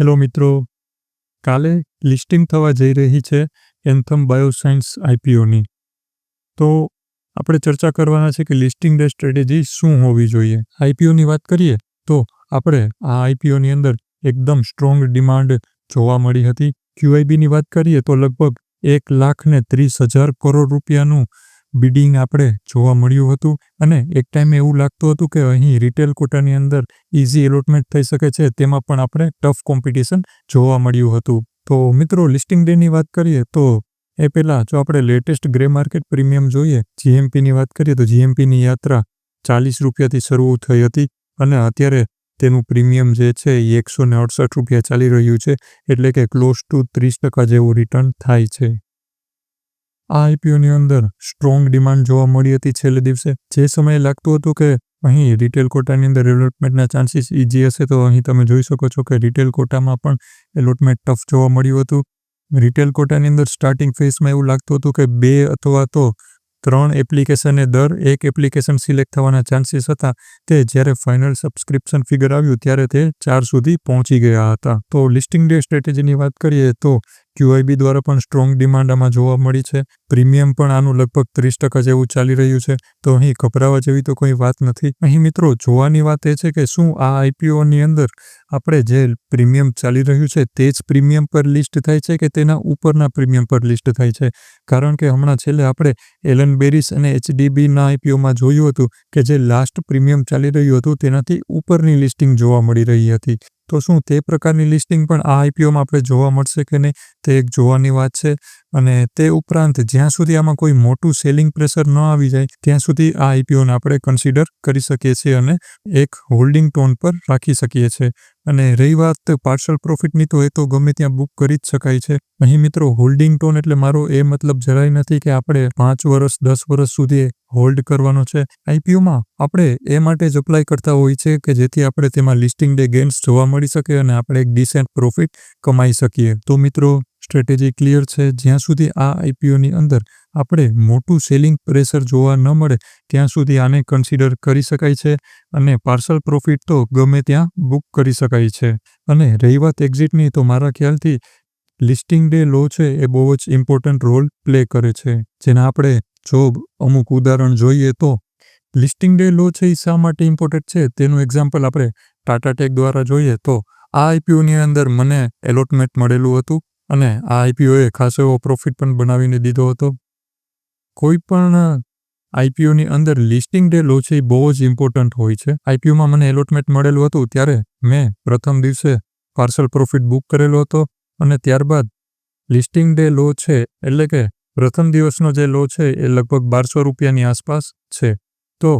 Hello મિત્રો, કાલે listing થવા જઈ રહી છે એન્થમ બાયોસાયન્સ આઈપીઓની. તો આપણે ચર્ચા કરવાના છે કે લિસ્ટિંગ ડે સ્ટ્રેટેજી શું હોવી જોઈએ. આઈપીઓની વાત કરીએ તો આપણે આ આઈપીઓની અંદર એકદમ સ્ટ્રોંગ ડિમાન્ડ જોવા મળી હતી. ક્યુઆઈબીની વાત કરીએ તો લગભગ 1,30,000 કરોડ રૂપિયાનું બિડિંગ આપણે જોવા મળ્યું હતું અને એક ટાઈમે એવું લાગતું હતું કે અહીં રિટેલ કોટાની અંદર ઇઝી એલોટમેન્ટ થઈ શકે છે. તેમાં પણ આપણે ટફ કોમ્પિટિશન જોવા મળ્યું હતું. તો મિત્રો, લિસ્ટિંગ ડેની વાત કરીએ તો એ પહેલાં જો આપણે લેટેસ્ટ ગ્રે માર્કેટ પ્રીમિયમ જોઈએ, જીએમપીની વાત કરીએ તો જીએમપીની યાત્રા 40 રૂપિયાથી શરૂ થઈ હતી અને અત્યારે તેનું પ્રીમિયમ જે છે એ 168 રૂપિયા ચાલી રહ્યું છે, એટલે કે ક્લોઝ ટુ 30% જેવું રિટર્ન થાય છે. આ આઈપીઓની અંદર સ્ટ્રોંગ ડિમાન્ડ જોવા મળી હતી છેલ્લે દિવસે. જે સમયે લાગતું હતું કે અહીં રિટેલ કોટાની અંદર એલોટમેન્ટના ચાન્સીસ ઇઝી હશે, તો અહીં તમે જોઈ શકો છો કે રિટેલ કોટામાં પણ એલોટમેન્ટ ટફ જોવા મળ્યું હતું. રિટેલ કોટાની અંદર સ્ટાર્ટિંગ ફેઝમાં એવું લાગતું હતું કે 2 અથવા તો 3 એપ્લિકેશને દર એક એપ્લિકેશન સિલેક્ટ થવાના ચાન્સીસ હતા. તે જ્યારે ફાઇનલ સબસ્ક્રિપ્શન ફિગર આવ્યું ત્યારે તે 4 સુધી પહોંચી ગયા હતા. તો લિસ્ટિંગ ડે સ્ટ્રેટેજીની વાત કરીએ તો ક્યુઆઈબી દ્વારા પણ સ્ટ્રોંગ ડિમાન્ડ આમાં જોવા મળી છે. પ્રીમિયમ પણ આનું લગભગ 30% જેવું ચાલી રહ્યું છે. તો અહીં ગભરાવા જેવી તો કોઈ વાત નથી. અહીં મિત્રો, જોવાની વાત એ છે કે શું આ આઈપીઓની અંદર આપણે જે પ્રીમિયમ ચાલી રહ્યું છે તે જ પ્રીમિયમ પર લિસ્ટ થાય છે કે તેના ઉપરના પ્રીમિયમ પર લિસ્ટ થાય છે. કારણ કે હમણાં છેલ્લે આપણે એલન બેરીસ અને એચડીબીના આઈપીઓમાં જોયું હતું કે જે લાસ્ટ પ્રીમિયમ ચાલી રહ્યું હતું તેનાથી ઉપરની લિસ્ટિંગ જોવા મળી રહી હતી. તો શું તે પ્રકારની લિસ્ટિંગ પણ આ આઈપીઓમાં આપણે જોવા મળશે કે નહીં, તે એક જોવાની વાત છે. અને તે ઉપરાંત જ્યાં સુધી આમાં કોઈ મોટું સેલિંગ પ્રેશર ન આવી જાય ત્યાં સુધી આ આઈપીઓને આપણે કન્સિડર કરી શકીએ છીએ અને એક હોલ્ડિંગ ટોન પર રાખી શકીએ છીએ. અને રહી વાત પાર્શલ પ્રોફિટની, તો એ તો ગમે ત્યાં બુક કરી જ શકાય છે. અહીં મિત્રો, હોલ્ડિંગ ટોન એટલે મારો એ મતલબ જરાય નથી કે આપણે 5 વર્ષ 10 વર્ષ સુધી હોલ્ડ કરવાનો છે. આઈપીઓમાં આપણે એ માટે જ અપ્લાય કરતા હોય છે કે જેથી આપણે તેમાં લિસ્ટિંગ ડે ગેન્સ જોવા મળી શકે અને આપણે એક ડિસેન્ટ પ્રોફિટ કમાઈ શકીએ. તો મિત્રો, સ્ટ્રેટેજી ક્લિયર છે. જ્યાં સુધી આ આઈપીઓની અંદર આપણે મોટું સેલિંગ પ્રેશર જોવા ન મળે ત્યાં સુધી આને કન્સિડર કરી શકાય છે અને પાર્શલ પ્રોફિટ તો ગમે ત્યાં બુક કરી શકાય છે. અને રહી વાત એક્ઝિટની, તો મારા ખ્યાલથી લિસ્ટિંગ ડે લો છે એ બહુ જ ઇમ્પોર્ટન્ટ રોલ પ્લે કરે છે. જેના આપણે જો અમુક ઉદાહરણ જોઈએ તો લિસ્ટિંગ ડે લો છે એ શા માટે ઇમ્પોર્ટન્ટ છે તેનું એક્ઝામ્પલ આપણે ટાટા ટેક દ્વારા જોઈએ તો આ આઈપીઓની અંદર મને એલોટમેન્ટ મળેલું હતું અને આ આઈપીઓએ ખાસો એવો પ્રોફિટ પણ બનાવીને દીધો હતો. કોઈ પણ આઈપીઓની અંદર લિસ્ટિંગ ડે લો છે એ બહુ જ ઇમ્પોર્ટન્ટ હોય છે. આઈપીઓમાં મને એલોટમેન્ટ મળેલું હતું ત્યારે મેં પ્રથમ દિવસે પાર્સલ પ્રોફિટ બુક કરેલો હતો અને ત્યારબાદ લિસ્ટિંગ ડે લો છે એટલે કે પ્રથમ દિવસનો જે લો છે એ લગભગ 1200 રૂપિયાની આસપાસ છે. તો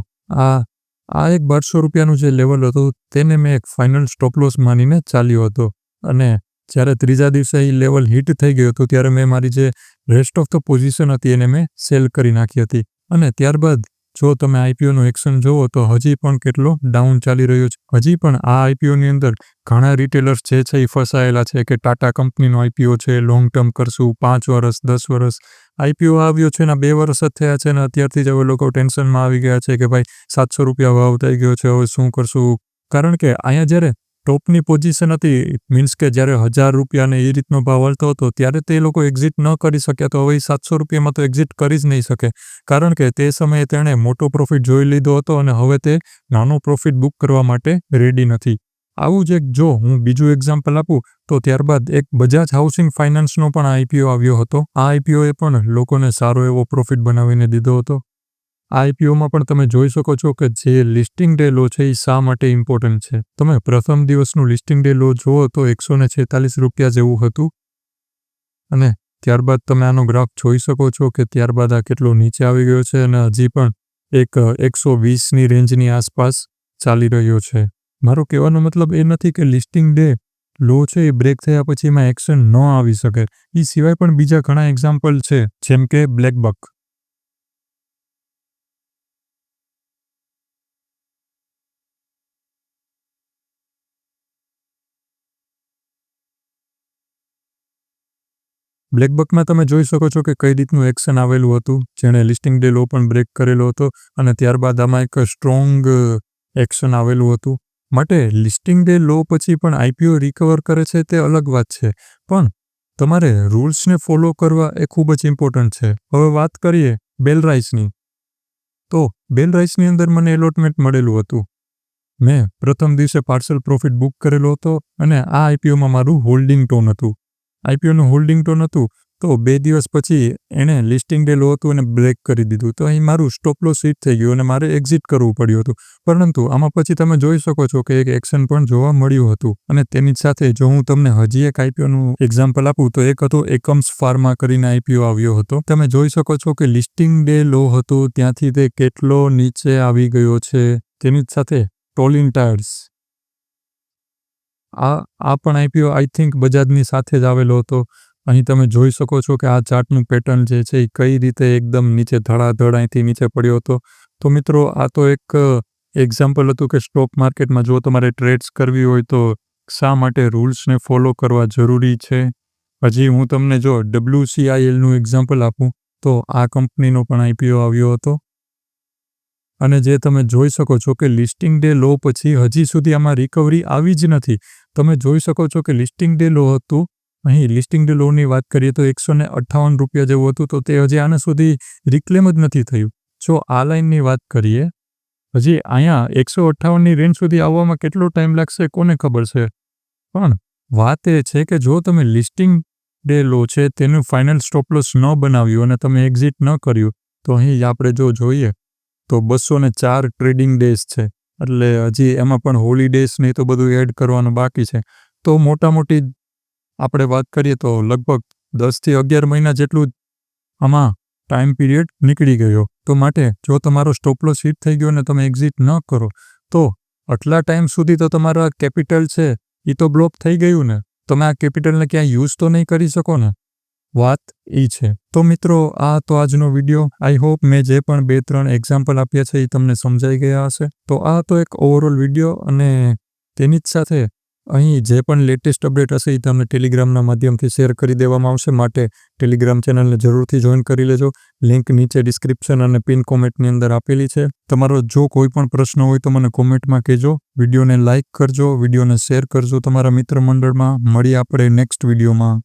આ એક 1200 રૂપિયાનું જે લેવલ હતું તેને મેં એક ફાઇનલ સ્ટોપ લોસ માનીને ચાલ્યો હતો અને જ્યારે ત્રીજા દિવસે એ લેવલ હિટ થઈ ગયું હતું ત્યારે મેં મારી જે રેસ્ટ ઓફ ધ પોઝિશન હતી એને મેં સેલ કરી નાખી હતી. અને ત્યારબાદ જો તમે આઈપીઓનું એક્શન જુઓ તો હજી પણ કેટલો ડાઉન ચાલી રહ્યો છે. હજી પણ આ આઈપીઓની અંદર ઘણા રિટેલર્સ જે છે એ ફસાયેલા છે કે ટાટા કંપનીનો આઈપીઓ છે, લોંગ ટર્મ કરશું, 5 વર્ષ 10 વર્ષ. આઈપીઓ આવ્યો છે એના 2 વર્ષ જ થયા છે અને અત્યારથી જ હવે લોકો ટેન્શનમાં આવી ગયા છે કે ભાઈ 700 રૂપિયા ભાવ થઈ ગયો છે, હવે શું કરશું. કારણ કે અહીંયા જ્યારે ટોપની પોઝિશન હતી, મીન્સ કે જ્યારે 1000 રૂપિયાને એ રીતનો ભાવ હાલતો હતો ત્યારે તે લોકો એક્ઝિટ ન કરી શક્યા. તો હવે 700 રૂપિયામાં તો એક્ઝિટ કરી જ નહીં શકે, કારણ કે તે સમયે તેણે મોટો પ્રોફિટ જોઈ લીધો હતો અને હવે તે નાનો પ્રોફિટ બુક કરવા માટે રેડી નથી. આવું જ એક જો હું બીજું એક્ઝામ્પલ આપું તો ત્યારબાદ એક બજાજ હાઉસિંગ ફાઇનાન્સનો પણ આઈપીઓ આવ્યો હતો. આ આઈપીઓએ પણ લોકોને સારો એવો પ્રોફિટ બનાવીને દીધો હતો. આ આઈપીઓમાં પણ તમે જોઈ શકો છો કે જે લિસ્ટિંગ ડે લો છે એ શા માટે ઇમ્પોર્ટન્ટ છે. તમે પ્રથમ દિવસનું લિસ્ટિંગ ડે લો જુઓ તો 146 રૂપિયા જેવું હતું અને ત્યારબાદ તમે આનો ગ્રાફ જોઈ શકો છો કે ત્યારબાદ આ કેટલો નીચે આવી ગયો છે અને હજી પણ એક 120ની રેન્જની આસપાસ ચાલી રહ્યો છે. મારો કહેવાનો મતલબ એ નથી કે લિસ્ટિંગ ડે લો છે એ બ્રેક થયા પછી એમાં એક્શન ન આવી શકે. એ સિવાય પણ બીજા ઘણા એક્ઝામ્પલ છે, જેમ કે બ્લેકબક. બ્લેકબકમાં તમે જોઈ શકો છો કે કઈ રીતનું એક્શન આવેલું હતું, જેણે લિસ્ટિંગ ડે લો પણ બ્રેક કરેલો હતો અને ત્યારબાદ આમાં એક સ્ટ્રોંગ એક્શન આવેલું હતું. માટે લિસ્ટિંગ ડે લો પછી પણ આઈપીઓ રિકવર કરે છે તે અલગ વાત છે, પણ તમારે રૂલ્સને ફોલો કરવા એ ખૂબ જ ઇમ્પોર્ટન્ટ છે. હવે વાત કરીએ બેલ રાઇસની. તો બેલ રાઇસની અંદર મને એલોટમેન્ટ મળેલું હતું. મેં પ્રથમ દિવસે પાર્સલ પ્રોફિટ બુક કરેલો હતો અને આ આઈપીઓમાં મારું હોલ્ડિંગ ટોન હતું. આઈપીઓનું હોલ્ડિંગ ટોન હતું તો 2 દિવસ પછી એણે લિસ્ટિંગ ડે લો હતું અને બ્રેક કરી દીધું. તો અહીં મારું સ્ટોપ લોસ હિટ થઈ ગયું અને મારે એક્ઝિટ કરવું પડ્યું હતું. પરંતુ આમાં પછી તમે જોઈ શકો છો કે એક એક્શન પણ જોવા મળ્યું હતું. અને તેની સાથે જો હું તમને હજી એક આઈપીઓનું એક્ઝામ્પલ આપું તો એક હતો એકમ્સ ફાર્મા કરીને આઈપીઓ આવ્યો હતો. તમે જોઈ શકો છો કે લિસ્ટિંગ ડે લો હતો ત્યાંથી તે કેટલો નીચે આવી ગયો છે. તેની સાથે ટોલિન ટાયર્સ, આ પણ આઈપીઓ આઈ થિંક બજાજની સાથે જ આવેલો હતો. અહીં તમે જોઈ શકો છો કે આ ચાર્ટનું પેટર્ન જે છે એ કઈ રીતે એકદમ નીચે ધડાધડ અહીંથી નીચે પડ્યો હતો. તો મિત્રો આ તો એક એક્ઝામ્પલ હતું કે સ્ટોક માર્કેટમાં જો તમારે ટ્રેડ્સ કરવી હોય તો શા માટે રૂલ્સને ફોલો કરવા જરૂરી છે. હજી હું તમને જો WCILનું એક્ઝામ્પલ આપું તો આ કંપનીનો પણ આઈપીઓ આવ્યો હતો. અને જે તમે જોઈ શકો છો કે લિસ્ટિંગ ડે લો પછી હજી સુધી આમાં રિકવરી આવી જ નથી. તમે જોઈ શકો છો કે લિસ્ટિંગ ડે લો હતું. અહીં લિસ્ટિંગ ડે લોની વાત કરીએ તો 158 રૂપિયા જેવું હતું, તો તે હજી આના સુધી રિક્લેમ જ નથી થયું. જો આ લાઇનની વાત કરીએ, હજી અહીંયા 158ની રેન્જ સુધી આવવામાં કેટલો ટાઈમ લાગશે કોને ખબર છે. પણ વાત એ છે કે જો તમે લિસ્ટિંગ ડે લો છે તેનું ફાઇનલ સ્ટોપ લોસ ન બનાવ્યું અને તમે એક્ઝિટ ન કર્યું તો અહીં આપણે જો જોઈએ તો 204 ટ્રેડિંગ ડેઝ છે. એટલે હજી એમાં પણ હોલિડેઝ નહીં તો બધું એડ કરવાનું બાકી છે. તો મોટા મોટી આપણે વાત કરીએ તો લગભગ 10થી 11 મહિના જેટલું આમાં ટાઈમ પીરિયડ નીકળી ગયો. તો માટે જો તમારો સ્ટોપ લોસ હિટ થઈ ગયો અને તમે એક્ઝિટ ન કરો તો આટલા ટાઈમ સુધી તો તમારા કેપિટલ છે એ તો બ્લોક થઈ ગયું ને. તમે આ કેપિટલને ક્યાંય યુઝ તો નહીં કરી શકો ને. વાત એ છે. તો મિત્રો આ તો આજનો વિડીયો. આઈ હોપ મેં જે પણ 2-3 એક્ઝામ્પલ આપ્યા છે એ તમને સમજાઈ ગયા હશે. તો આ તો એક ઓવરઓલ વિડીયો અને તેની જ સાથે અહીં જે પણ લેટેસ્ટ અપડેટ હશે એ તમને ટેલિગ્રામના માધ્યમથી શેર કરી દેવામાં આવશે. માટે ટેલિગ્રામ ચેનલને જરૂરથી જોઈન કરી લેજો. લિંક નીચે ડિસ્ક્રિપ્શન અને પિન કોમેન્ટની અંદર આપેલી છે. તમારો જો કોઈ પણ પ્રશ્ન હોય તો મને કોમેન્ટમાં કહેજો. વિડીયોને લાઇક કરજો, વિડીયોને શેર કરજો તમારા મિત્ર મંડળમાં. મળીએ આપણે નેક્સ્ટ વિડીયોમાં.